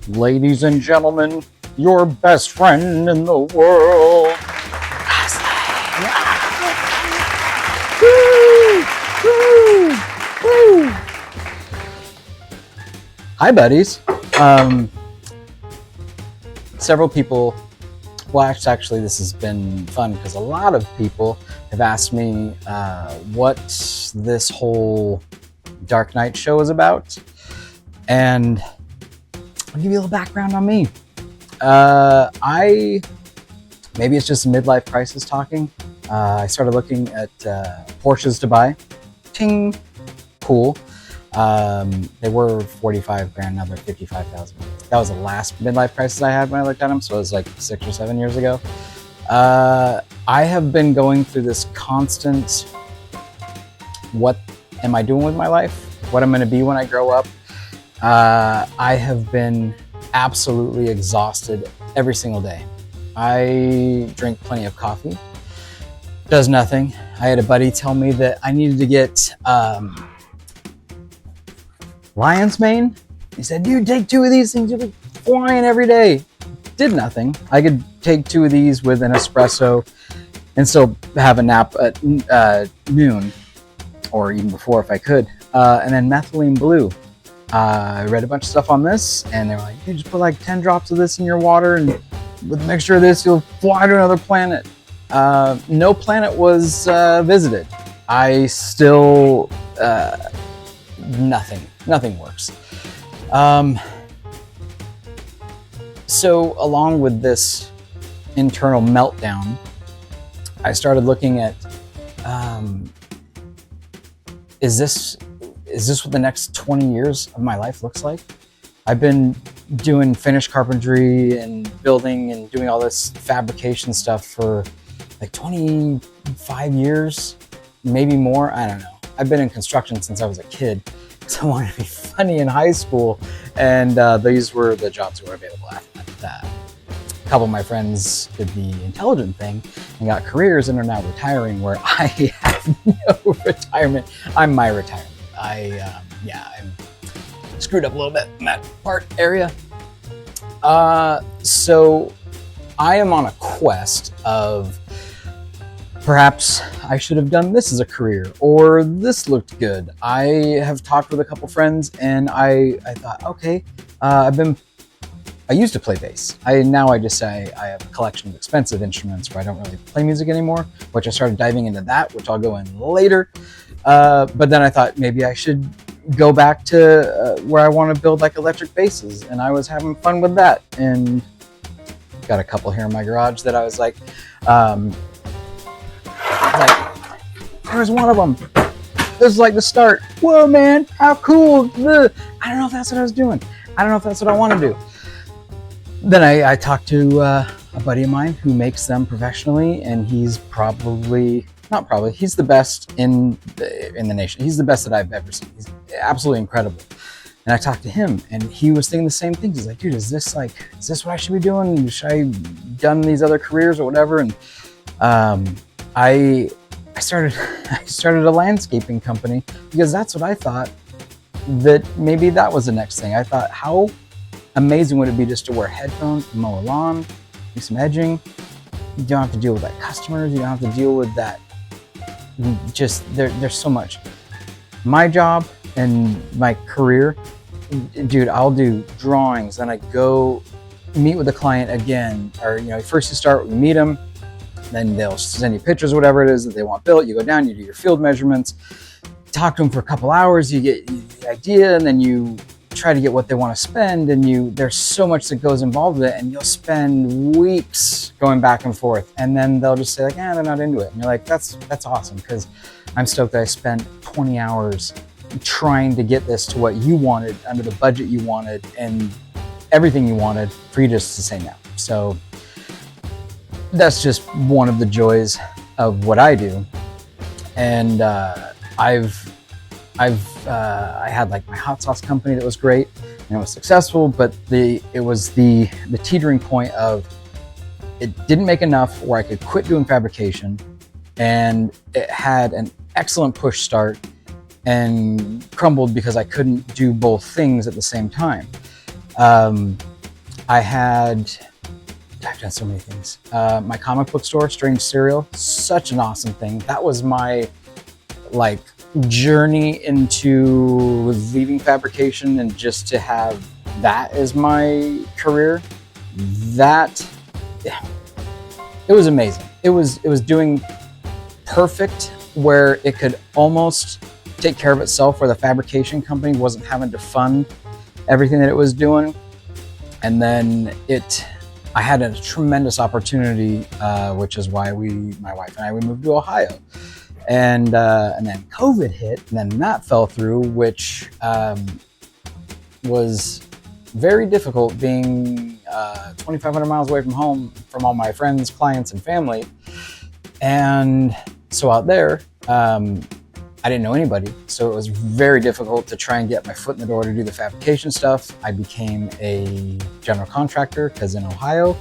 Ladies and gentlemen, your best friend in the world. Woo! Woo! Woo! Hi, buddies. Several people, well, actually, this has been fun because a lot of people have asked me what this whole Dark Knight show is about. And I'll give you a little background on me. Maybe it's just a midlife crisis talking. I started looking at Porsches to buy. Ting, cool. They were 45 grand, now they're 55,000. That was the last midlife crisis I had when I looked at them, so it was like 6 or 7 years ago. I have been going through this constant, what am I doing with my life? What I'm gonna be when I grow up? I have been absolutely exhausted every single day. I drink plenty of coffee. Does nothing. I had a buddy tell me that I needed to get lion's mane. He said, dude, take 2 of these things, you'll be flying every day. Did nothing. I could take 2 of these with an espresso and still have a nap at noon, or even before if I could. And then methylene blue. I read a bunch of stuff on this, and they were like, you just put like 10 drops of this in your water, and with a mixture of this, you'll fly to another planet. No planet was visited. I still, nothing works. So along with this internal meltdown, I started looking at, is this what the next 20 years of my life looks like? I've been doing finished carpentry and building and doing all this fabrication stuff for like 25 years, maybe more, I don't know. I've been in construction since I was a kid, because I wanted to be funny in high school, and these were the jobs that were available after that. A couple of my friends did the intelligent thing and got careers and are now retiring, where I have no retirement. I'm my retirement. I'm screwed up a little bit in that part area. So I am on a quest of perhaps I should have done this as a career, or this looked good. I have talked with a couple friends, and I thought, okay, I used to play bass. Now I just say I have a collection of expensive instruments where I don't really play music anymore, which I started diving into that, which I'll go in later. But then I thought maybe I should go back to where I want to build like electric basses, and I was having fun with that, and got a couple here in my garage that I was like, there's one of them. This is like the start. Whoa, man, how cool. I don't know if that's what I was doing. I don't know if that's what I want to do. Then I talked to a buddy of mine who makes them professionally, and he's he's the best in the nation. He's the best that I've ever seen. He's absolutely incredible. And I talked to him, and he was thinking the same thing. He's like, dude, is this what I should be doing? Should I have done these other careers or whatever? And I started a landscaping company because that's what I thought, that maybe that was the next thing. I thought, how amazing would it be just to wear headphones, mow a lawn, do some edging. You don't have to deal with that customers. You don't have to deal with that. Just there's so much. My job and my career, dude, I'll do drawings, then I go meet with the client again, or first you start, we meet them, then they'll send you pictures, whatever it is that they want built. You go down, you do your field measurements, talk to them for a couple hours, you get the idea, and then you try to get what they want to spend, and there's so much that goes involved with it, and you'll spend weeks going back and forth, and then they'll just say like, they're not into it, and you're like, that's awesome, because I'm stoked that I spent 20 hours trying to get this to what you wanted, under the budget you wanted, and everything you wanted, for you just to say no. So that's just one of the joys of what I do. And I had like my hot sauce company that was great and it was successful, but it was the teetering point of, it didn't make enough where I could quit doing fabrication, and it had an excellent push start and crumbled because I couldn't do both things at the same time. I've done so many things. My comic book store, Strange Serial, such an awesome thing. That was my like journey into leaving fabrication, and just to have that as my career, that, yeah, it was amazing. It was doing perfect where it could almost take care of itself, where the fabrication company wasn't having to fund everything that it was doing. And then I had a tremendous opportunity, which is why my wife and I, we moved to Ohio. And then COVID hit, and then that fell through, which was very difficult, being 2,500 miles away from home, from all my friends, clients, and family. And so out there, I didn't know anybody, so it was very difficult to try and get my foot in the door to do the fabrication stuff. I became a general contractor, because in Ohio,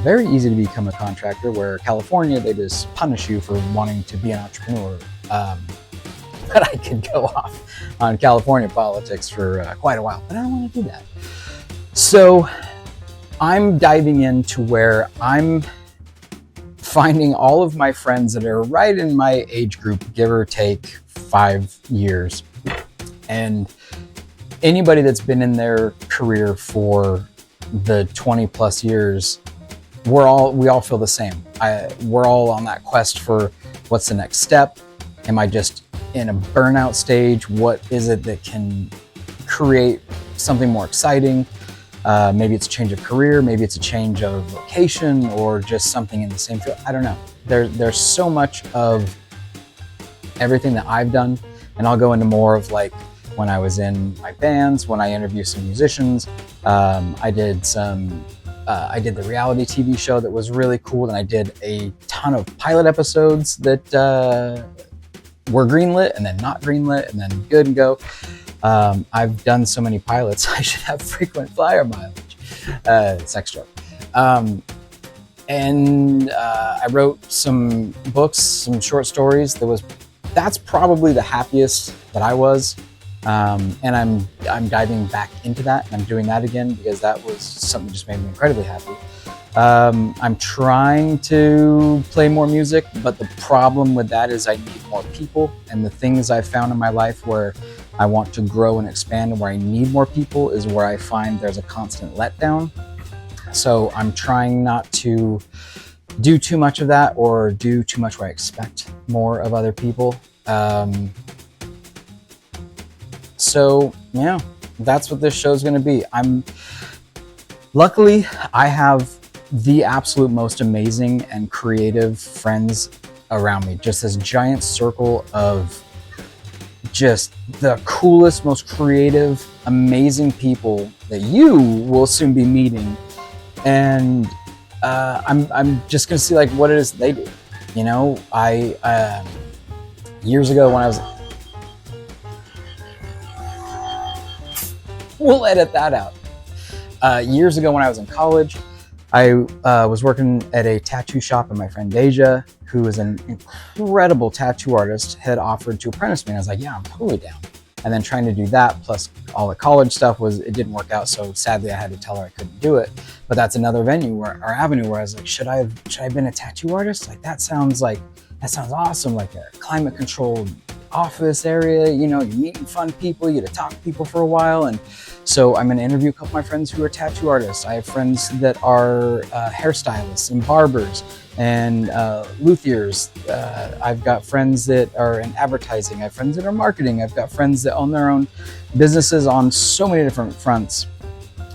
very easy to become a contractor, where California, they just punish you for wanting to be an entrepreneur. But I could go off on California politics for quite a while, but I don't want to do that. So I'm diving into where I'm finding all of my friends that are right in my age group, give or take 5 years. And anybody that's been in their career for the 20 plus years, we all feel the same. We're all on that quest for what's the next step. Am I just in a burnout stage? What is it that can create something more exciting? Maybe it's a change of career, maybe it's a change of location, or just something in the same field. I don't know. There's so much of everything that I've done, and I'll go into more of like when I was in my bands, when I interviewed some musicians. I did the reality TV show that was really cool, and I did a ton of pilot episodes that were greenlit and then not greenlit and then good and go. I've done so many pilots, I should have frequent flyer mileage. Sex joke. And I wrote some books, some short stories. That's probably the happiest that I was. And I'm diving back into that, and I'm doing that again because that was something that just made me incredibly happy. I'm trying to play more music, but the problem with that is I need more people, and the things I've found in my life where I want to grow and expand and where I need more people is where I find there's a constant letdown. So I'm trying not to do too much of that, or do too much where I expect more of other people. So yeah, that's what this show is going to be. Luckily, I have the absolute most amazing and creative friends around me. Just this giant circle of just the coolest, most creative, amazing people that you will soon be meeting. And I'm just gonna see like what it is they do. You know, I years ago when I was, we'll edit that out. Years ago when I was in college, I was working at a tattoo shop, and my friend Deja, who is an incredible tattoo artist, had offered to apprentice me. And I was like, yeah, I'm totally down. And then trying to do that, plus all the college stuff, it didn't work out. So sadly, I had to tell her I couldn't do it. But that's another avenue where I was like, should I have been a tattoo artist? Like that sounds awesome. Like a climate controlled office area, you know, you're meeting fun people, you get to talk to people for a while. And so I'm going to interview a couple of my friends who are tattoo artists. I have friends that are hairstylists and barbers and luthiers. I've got friends that are in advertising. I have friends that are marketing. I've got friends that own their own businesses on so many different fronts.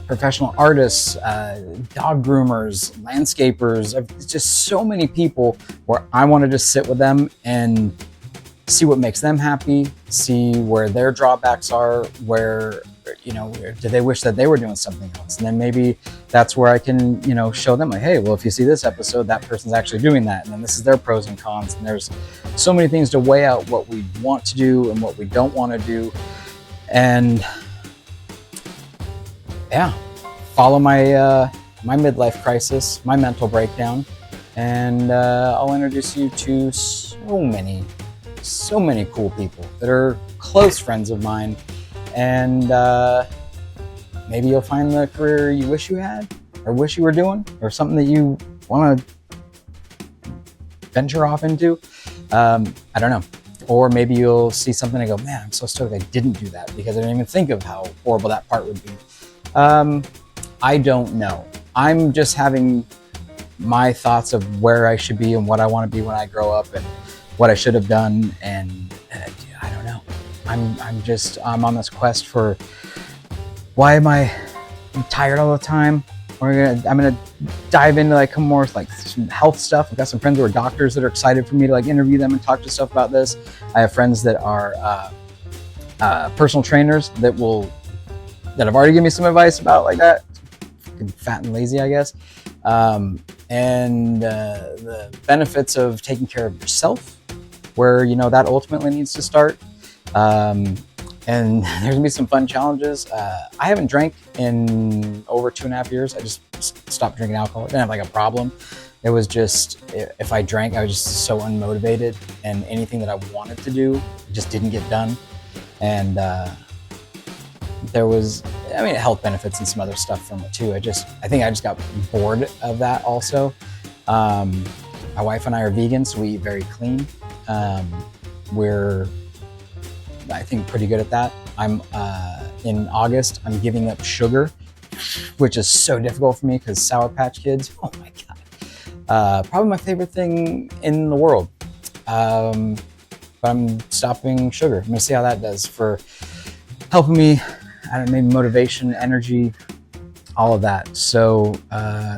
Professional artists, dog groomers, landscapers. It's just so many people where I want to just sit with them and see what makes them happy, see where their drawbacks are, where, you know, do they wish that they were doing something else? And then maybe that's where I can, you know, show them like, hey, well, if you see this episode, that person's actually doing that. And then this is their pros and cons. And there's so many things to weigh out what we want to do and what we don't want to do. And yeah, follow my midlife crisis, my mental breakdown. And I'll introduce you to so many cool people that are close friends of mine. And maybe you'll find the career you wish you had or wish you were doing, or something that you want to venture off into. I don't know. Or maybe you'll see something and go, man, I'm so stoked I didn't do that because I didn't even think of how horrible that part would be. I don't know. I'm just having my thoughts of where I should be and what I want to be when I grow up and what I should have done. And I don't know. I'm on this quest for, why am I tired all the time? I'm gonna dive into like more like some health stuff. I've got some friends who are doctors that are excited for me to like interview them and talk to stuff about this. I have friends that are personal trainers that have already given me some advice about like that. Fucking fat and lazy, I guess. And the benefits of taking care of yourself, where that ultimately needs to start. And there's gonna be some fun challenges. I haven't drank in over 2.5 years. I just stopped drinking alcohol. I didn't have like a problem. It was just, if I drank, I was just so unmotivated, and anything that I wanted to do just didn't get done. And there was, health benefits and some other stuff from it too. I think I just got bored of that also. My wife and I are vegans, so we eat very clean. We're, I think, pretty good at that. In August, I'm giving up sugar, which is so difficult for me because Sour Patch Kids, oh my God. Probably my favorite thing in the world. But I'm stopping sugar. I'm gonna see how that does for helping me, maybe motivation, energy, all of that. So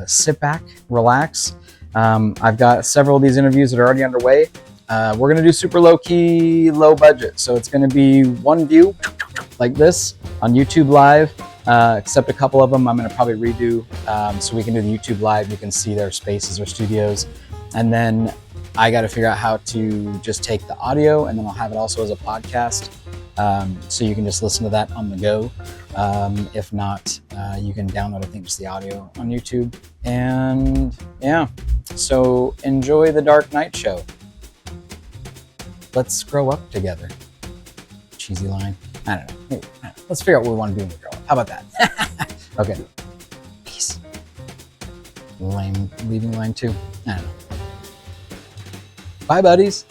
sit back, relax. I've got several of these interviews that are already underway. We're gonna do super low key, low budget. So it's gonna be one view like this on YouTube Live, except a couple of them I'm gonna probably redo so we can do the YouTube Live. You can see their spaces or studios. And then I gotta figure out how to just take the audio, and then I'll have it also as a podcast. So you can just listen to that on the go. If not, you can download, I think, just the audio on YouTube. And yeah, so enjoy the Dark Knight show. Let's grow up together. Cheesy line. I don't know. Maybe. Let's figure out what we want to do when we grow up. How about that? Okay. Peace. Leaving line 2. I don't know. Bye, buddies.